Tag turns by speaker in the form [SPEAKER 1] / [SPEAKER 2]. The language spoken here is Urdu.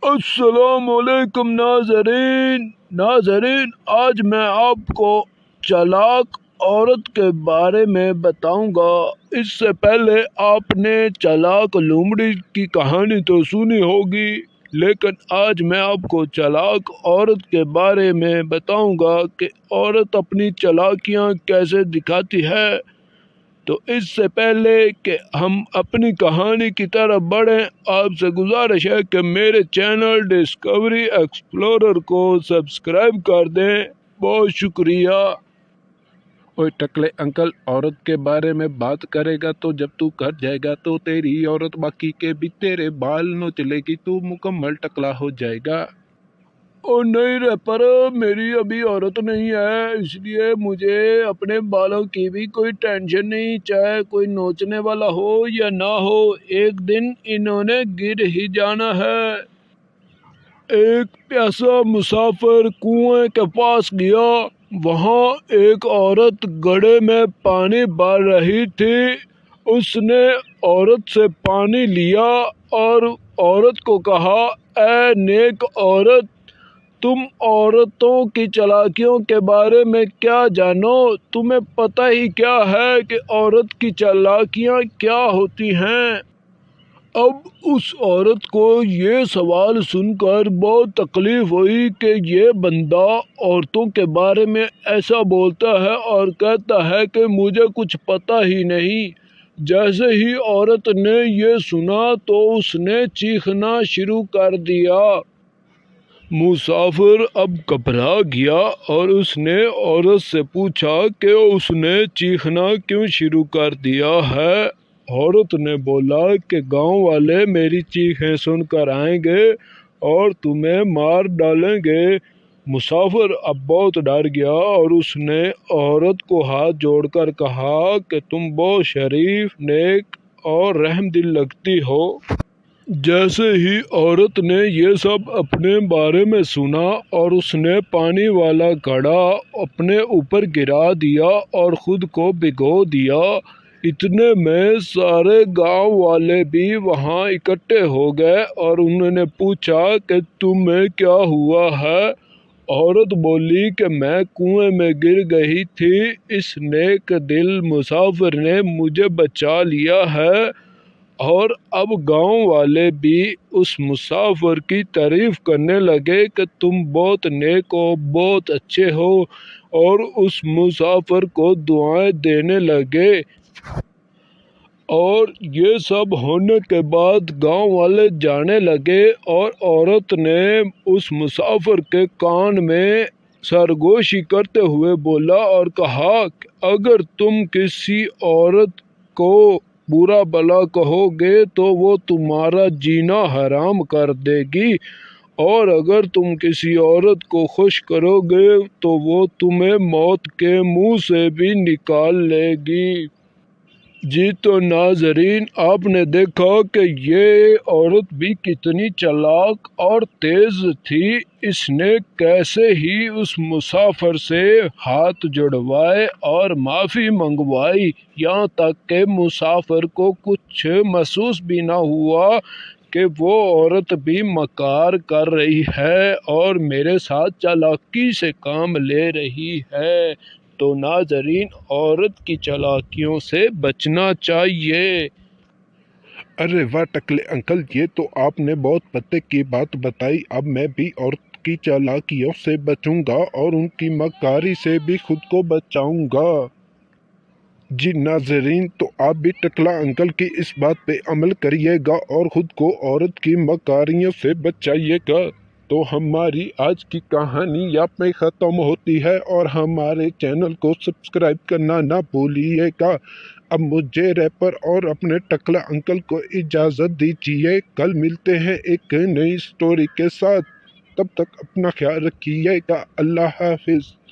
[SPEAKER 1] السلام علیکم ناظرین، آج میں آپ کو چالاک عورت کے بارے میں بتاؤں گا۔ اس سے پہلے آپ نے چالاک لومڑی کی کہانی تو سنی ہوگی، لیکن آج میں آپ کو چالاک عورت کے بارے میں بتاؤں گا کہ عورت اپنی چالاکیاں کیسے دکھاتی ہے۔ تو اس سے پہلے کہ ہم اپنی کہانی کی طرف بڑھیں، آپ سے گزارش ہے کہ میرے چینل ڈسکوری ایکسپلورر کو سبسکرائب کر دیں۔ بہت شکریہ۔
[SPEAKER 2] اوے ٹکلے انکل، عورت کے بارے میں بات کرے گا تو جب تو گھر جائے گا تو تیری عورت باقی کے بھی تیرے بال نوچ لے گی، تو مکمل ٹکلا ہو جائے گا۔
[SPEAKER 1] اور نہیں ریپر، میری ابھی عورت نہیں ہے، اس لیے مجھے اپنے بالوں کی بھی کوئی ٹینشن نہیں، چاہے کوئی نوچنے والا ہو یا نہ ہو، ایک دن انہوں نے گر ہی جانا ہے۔ ایک پیاسا مسافر کنویں کے پاس گیا، وہاں ایک عورت گھڑے میں پانی بھر رہی تھی۔ اس نے عورت سے پانی لیا اور عورت کو کہا، اے نیک عورت، تم عورتوں کی چالاکیوں کے بارے میں کیا جانو؟ تمہیں پتہ ہی کیا ہے کہ عورت کی چالاکیاں کیا ہوتی ہیں؟ اب اس عورت کو یہ سوال سن کر بہت تکلیف ہوئی کہ یہ بندہ عورتوں کے بارے میں ایسا بولتا ہے اور کہتا ہے کہ مجھے کچھ پتہ ہی نہیں۔ جیسے ہی عورت نے یہ سنا تو اس نے چیخنا شروع کر دیا۔ مسافر اب گھبرا گیا اور اس نے عورت سے پوچھا کہ اس نے چیخنا کیوں شروع کر دیا ہے۔ عورت نے بولا کہ گاؤں والے میری چیخیں سن کر آئیں گے اور تمہیں مار ڈالیں گے۔ مسافر اب بہت ڈر گیا اور اس نے عورت کو ہاتھ جوڑ کر کہا کہ تم بہت شریف، نیک اور رحم دل لگتی ہو۔ جیسے ہی عورت نے یہ سب اپنے بارے میں سنا اور اس نے پانی والا گھڑا اپنے اوپر گرا دیا اور خود کو بھگو دیا، اتنے میں سارے گاؤں والے بھی وہاں اکٹھے ہو گئے اور انہوں نے پوچھا کہ تمہیں کیا ہوا ہے؟ عورت بولی کہ میں کنویں میں گر گئی تھی، اس نیک دل مسافر نے مجھے بچا لیا ہے۔ اور اب گاؤں والے بھی اس مسافر کی تعریف کرنے لگے کہ تم بہت نیک ہو، بہت اچھے ہو، اور اس مسافر کو دعائیں دینے لگے۔ اور یہ سب ہونے کے بعد گاؤں والے جانے لگے اور عورت نے اس مسافر کے کان میں سرگوشی کرتے ہوئے بولا اور کہا کہ اگر تم کسی عورت کو برا بھلا کہو گے تو وہ تمہارا جینا حرام کر دے گی، اور اگر تم کسی عورت کو خوش کرو گے تو وہ تمہیں موت کے منہ سے بھی نکال لے گی۔ جی تو ناظرین، آپ نے دیکھا کہ یہ عورت بھی کتنی چالاک اور تیز تھی۔ اس نے کیسے ہی اس مسافر سے ہاتھ جڑوائے اور معافی منگوائی، یہاں تک کہ مسافر کو کچھ محسوس بھی نہ ہوا کہ وہ عورت بھی مکار کر رہی ہے اور میرے ساتھ چالاکی سے کام لے رہی ہے۔ تو ناظرین، عورت کی چالاکیوں سے بچنا چاہیے۔
[SPEAKER 2] ارے واہ ٹکلے انکل، یہ تو آپ نے بہت پتے کی بات بتائی۔ اب میں بھی عورت کی چالاکیوں سے بچوں گا اور ان کی مکاری سے بھی خود کو بچاؤں گا۔ جی ناظرین، تو آپ بھی ٹکلا انکل کی اس بات پہ عمل کریے گا اور خود کو عورت کی مکاریوں سے بچائیے گا۔ تو ہماری آج کی کہانی یہاں پہ ختم ہوتی ہے اور ہمارے چینل کو سبسکرائب کرنا نہ بھولیے گا۔ اب مجھے ریپر اور اپنے ٹکلا انکل کو اجازت دیجیے، کل ملتے ہیں ایک نئی سٹوری کے ساتھ۔ تب تک اپنا خیال رکھیے گا۔ اللہ حافظ۔